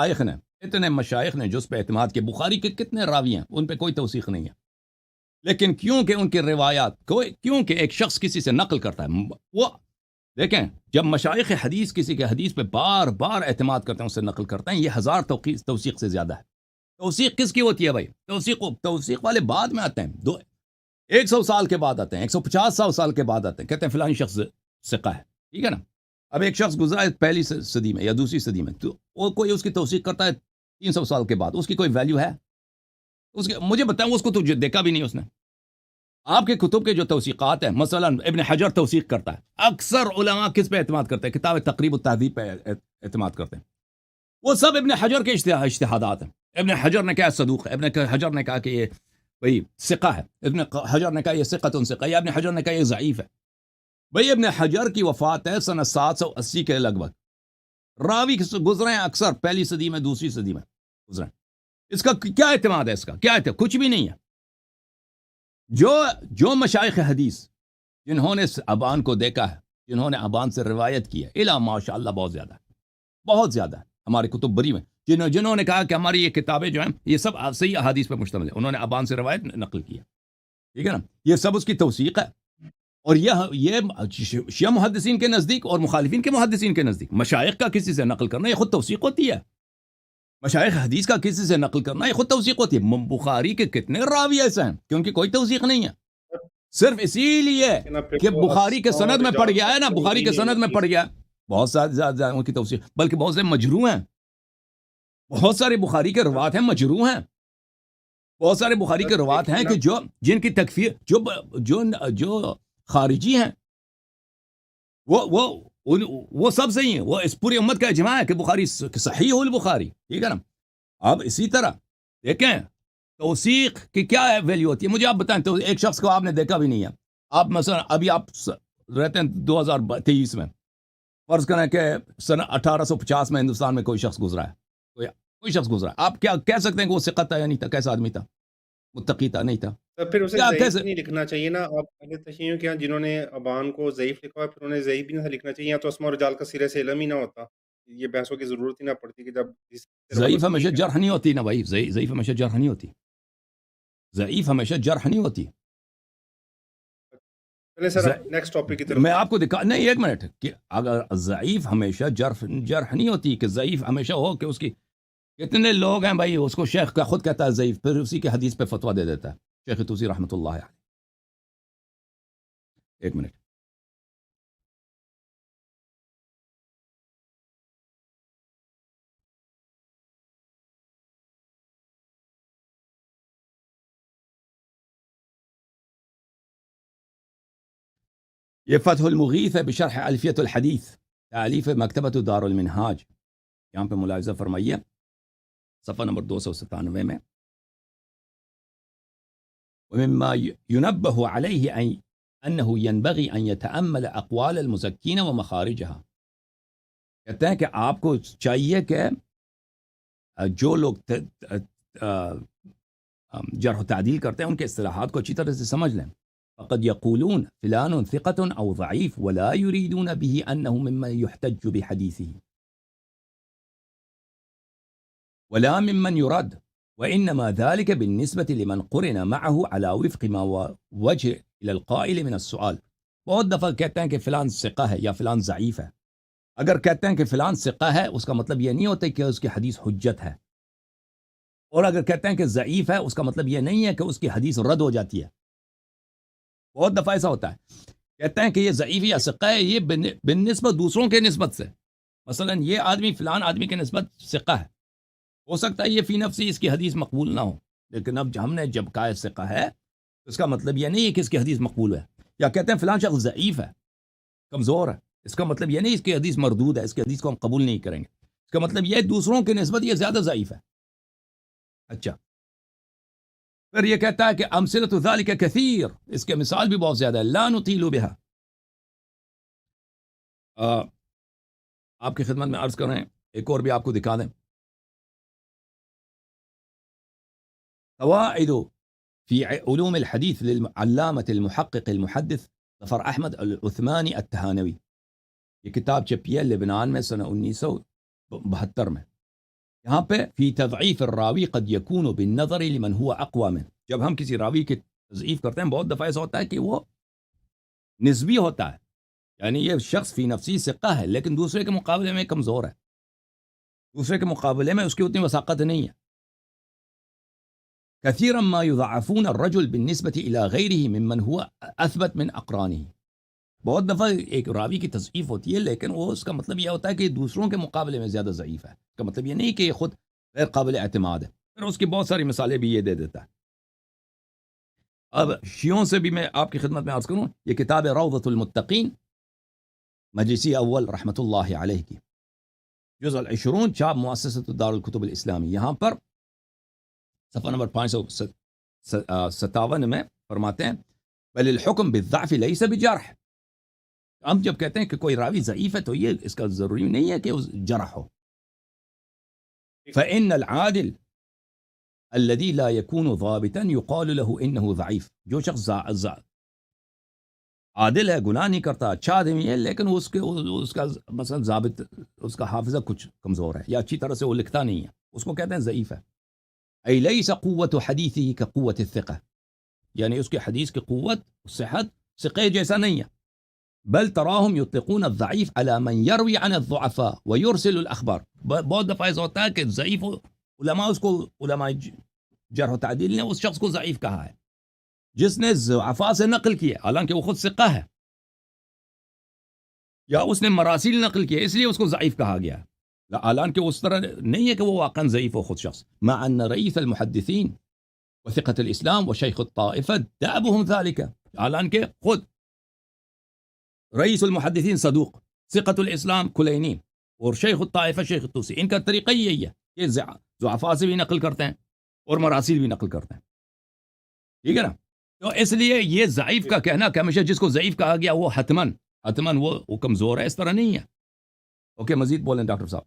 مشائخ نے اتنے مشائخ نے جو اس پہ اعتماد کیا، بخاری کے کتنے راوی ہیں ان پہ کوئی توثیق نہیں ہے، لیکن کیونکہ ان کی روایات کیونکہ ایک شخص کسی سے نقل کرتا ہے، وہ دیکھیں جب مشائخ حدیث کسی کے حدیث پہ بار بار اعتماد کرتے ہیں، اس سے نقل کرتے ہیں، یہ 1000 توثیق سے زیادہ ہے۔ توثیق کس کی ہوتی ہے بھائی؟ توثیق والے بعد میں آتے ہیں، 100 سال کے بعد آتے ہیں، 150 سال کے بعد آتے ہیں، کہتے ہیں فلانی شخص ثقہ ہے، ٹھیک ہے نا؟ اب ایک شخص گزرا ہے پہلی صدی میں یا دوسری صدی میں، تو وہ کوئی اس کی توثیق کرتا ہے 300 سال کے بعد، اس کی کوئی ویلیو ہے؟ مجھے بتائیں، اس کو تو دیکھا بھی نہیں اس نے۔ آپ کے کتب کے جو توثیقات ہیں، مثلا ابن حجر توثیق کرتا ہے، اکثر علماء کس پہ اعتماد کرتے ہیں؟ کتاب تقریب التہذیب پہ اعتماد کرتے ہیں، وہ سب ابن حجر کے اجتہادات ہیں۔ ابن حجر نے کہا صدوق ہے، ابن حجر نے کہا کہ یہ بھئی ثقہ ہے، ابن حجر نے کہا یہ ثقۃ ثقہ، یا ابن حجر نے کہا یہ ضعیف ہے۔ بھئی ابن حجر کی وفات ہے سنہ 780 کے لگ بھگ، راوی گزرے ہیں اکثر پہلی صدی میں دوسری صدی میں گزرے ہیں، اس کا کیا اعتماد ہے؟ اس کا کیا اعتماد؟ کچھ بھی نہیں ہے۔ جو مشائخ حدیث جنہوں نے ابان کو دیکھا ہے، جنہوں نے ابان سے روایت کی ہے، الا ماشاء اللہ بہت زیادہ ہے، بہت زیادہ ہے ہماری کتب بری میں، جنہوں نے کہا کہ ہماری یہ کتابیں جو ہیں یہ سب صحیح احادیث پر مشتمل ہے، انہوں نے ابان سے روایت نقل کی ہے، ٹھیک ہے نا؟ یہ سب اس کی توثیق ہے۔ اور یہ شیعہ محدثین کے نزدیک اور مخالفین کے محدثین کے نزدیک مشائخ کا کسی سے نقل کرنا یہ خود توثیق ہوتی ہے، مشائخ حدیث کا کسی سے نقل کرنا یہ خود توثیق ہوتی ہے۔ بخاری کے کتنے راوی ایسے ہیں کہ ان کی کوئی توثیق نہیں ہے، صرف اسی لیے کہ بخاری کے سند میں پڑ گیا ہے نا، بخاری کے سند میں پڑ گیا، بہت زیادہ ان کی توثیق، بلکہ بہت سے مجروح ہیں، بہت سارے بخاری کے روات ہیں مجروح ہیں، بہت سارے بخاری کے روات ہیں کہ جن کی تکفیر جو خارجی ہیں وہ سب صحیح ہیں، وہ اس پوری امت کا اجماع ہے کہ بخاری صحیح البخاری، ٹھیک ہے نا؟ اب اسی طرح دیکھیں توثیق کی کیا ویلیو ہوتی ہے، مجھے آپ بتائیں۔ تو ایک شخص کو آپ نے دیکھا بھی نہیں ہے، آپ مثلا ابھی آپ رہتے ہیں 2023 میں، فرض کریں کہ سن 1850 میں ہندوستان میں کوئی شخص گزرا ہے، کوئی شخص گزرا ہے، آپ کیا کہہ سکتے ہیں کہ وہ ثقہ تھا یا نہیں تھا؟ کیسا آدمی تھا؟ متقی تھا نہیں تھا؟ تو پھر اسے کیا ضعیف کیسے؟ نہیں لکھنا چاہیے نا؟ آپ پہلے تشیعوں کے ہاں جنہوں نے ابان کو ضعیف لکھا ہے پھر انہیں ضعیف بھی نہ لکھنا چاہیے، یا تو اسماء و رجال کا سرے سے علم ہی نہ ہوتا، یہ بحثوں کی ضرورت ہی نہ پڑتی کہ جب اس سے ضعیف روابط ہمیشہ ٹھیک ہے۔ جرح نہیں ہوتی نا بھائی، ضعیف ہمیشہ جرح نہیں ہوتی، ضعیف ہمیشہ جرح نہیں ہوتی۔ چلیں سر اب نیکسٹ ٹاپک کی طرف۔ میں آپ کو دکھا نہیں، ایک منٹ، کہ اگر ضعیف ہمیشہ جرح نہیں ہوتی، کہ ضعیف ہمیشہ ہو کہ اس کی کتنے لوگ ہیں بھائی، اس کو شیخ کا خود کہتا ہے ضعیف، پھر اسی کے حدیث پہ فتویٰ دے دیتا ہے شیخ توسی رحمۃ اللہ علیہ۔ ایک منٹ، یہ فتح المغیث ہے بشرح الفیۃ الحدیث، تالیف مکتبۃ دار المنہاج، یہاں پہ ملاحظہ فرمائیے صفحہ نمبر 297 میں، ومما ينبه عليه أنه ينبغي أن يتأمل أقوال المزكين ومخارجها، کہتے ہیں کہ آپ کو چاہیے کہ جو لوگ جرح و تعدیل کرتے ہیں ان کے اصطلاحات کو اچھی طرح سے سمجھ لیں۔ فقد يقولون فلان ثقة أو ضعيف ولا يريدون به أنه ممن يحتج بحديثه ولا ممن يرد، وإنما ذلك بالنسبة لمن قرن معه على وفق ما وجه إلى القائل من السؤال۔ بہت دفعہ کہتے ہیں کہ فلان ثقہ ہے یا فلان ضعیف ہے، اگر کہتے ہیں کہ فلان ثقہ ہے اس کا مطلب یہ نہیں ہوتا کہ اس کی حدیث حجت ہے، اور اگر کہتے ہیں کہ ضعیف ہے اس کا مطلب یہ نہیں ہے کہ اس کی حدیث رد ہو جاتی ہے۔ بہت دفعہ ایسا ہوتا ہے، کہتے ہیں کہ یہ ضعیف یا ثقہ ہے، یہ بالنسبت دوسروں کے نسبت سے، مثلا یہ آدمی فلان آدمی کے نسبت ثقہ ہے، ہو سکتا ہے یہ فی نفسی اس کی حدیث مقبول نہ ہو، لیکن اب ہم نے جب کہا ثقہ ہے اس کا مطلب یہ نہیں ہے کہ اس کی حدیث مقبول ہے۔ یا کہتے ہیں فلان شخص ضعیف ہے، کمزور ہے، اس کا مطلب یہ نہیں اس کی حدیث مردود ہے، اس کی حدیث کو ہم قبول نہیں کریں گے، اس کا مطلب یہ دوسروں کے نسبت یہ زیادہ ضعیف ہے۔ اچھا، پھر یہ کہتا ہے کہ امثلۃ ذلک کثیر، اس کے مثال بھی بہت زیادہ ہے، لا نطیل بها۔ آپ کی خدمت میں عرض کر رہے ہیں، ایک اور بھی آپ کو دکھا دیں، قواعد في علوم الحديث للعلامة المحقق المحدث ظفر احمد العثمانی التہانوی، یہ کتاب چھپی ہے لبنان میں سنہ 1972 میں، یہاں پہ فی تضعیف الراوی قد یکون بالنظر لمن هو اقوى منه، جب ہم کسی راوی کی تضعیف کرتے ہیں بہت دفعہ ایسا ہوتا ہے کہ وہ نسبی ہوتا ہے، یعنی یہ شخص فی نفسی ثقہ ہے لیکن دوسرے کے مقابلے میں کمزور ہے، دوسرے کے مقابلے میں اس کی اتنی وثاقت نہیں ہے. كثيرا ما يضعفون الرجل بالنسبة إلى غيره ممن هو أثبت من أقرانه. بہت دفعہ ایک راوی کی تضعیف ہوتی ہے لیکن وہ اس کا مطلب یہ ہوتا ہے کہ دوسروں کے مقابلے میں زیادہ ضعیف ہے، اس کا مطلب یہ نہیں کہ یہ خود غیر قابل اعتماد ہے. پھر اس کی بہت ساری مثالیں بھی یہ دے دیتا ہے. اب شیعوں سے بھی میں آپ کی خدمت میں عرض کروں، یہ کتاب روضۃ المتقین مجلسی اول رحمۃ اللہ علیہ کی جزء العشرون، چاپ مؤسسۃ دار الکتب الاسلامی، یہاں پر صفحہ نمبر 557 میں فرماتے ہیں بل الحکم بالضعف لیس بجرح. ہم جب کہتے ہیں کہ کوئی راوی ضعیف ہے تو یہ اس کا ضروری نہیں ہے کہ اس جرح ہو. فإن العادل الذي لا يكون ضابطا يقال له انه ضعيف. جو شخص عادل ہے، گناہ نہیں کرتا، اچھا آدمی ہے، لیکن اس کا مثلا ضابط، اس کا حافظہ کچھ کمزور ہے یا اچھی طرح سے وہ لکھتا نہیں ہے، اس کو کہتے ہیں ضعیف ہے. ای لیس قوت حدیثه كقوت الثقة، یعنی اس کے حدیث کی قوت صحت ثقے جیسا نہیں ہے. بل تراهم يطلقون الضعيف على من يروي عن الضعفاء ويرسل الاخبار. بہت دفعہ ایسا ہوتا ہے کہ ضعیف علماء اس کو، علماء جرح و تعدیل نے اس شخص کو ضعیف کہا ہے جس نے ضعفاء سے نقل کیا حالانکہ وہ خود ثقہ ہے، یا اس نے مراسیل نقل کیا اس لیے اس کو ضعیف کہا گیا، حالانکہ اس طرح نہیں ہے کہ وہ واقعا ضعیف ہو خود شخص. مع ان رئیس المحدثین وثقة الاسلام وشیخ الطائفہ دأبهم ذلك، حالانکہ خود رئیس المحدثین صدوق، ثقة الاسلام کلینی، اور شیخ الطائفہ شیخ الطوسی، ان کا طریقہ یہی ہے کہ ضعفاء سے بھی نقل کرتے ہیں اور مراسیل بھی نقل کرتے ہیں. ٹھیک ہے نا؟ تو اس لیے یہ ضعیف کا کہنا کہ ہمیشہ جس کو ضعیف کہا گیا وہ حتماً وہ کمزور ہے، اس طرح نہیں ہے. اوکے، مزید بولیں ڈاکٹر صاحب.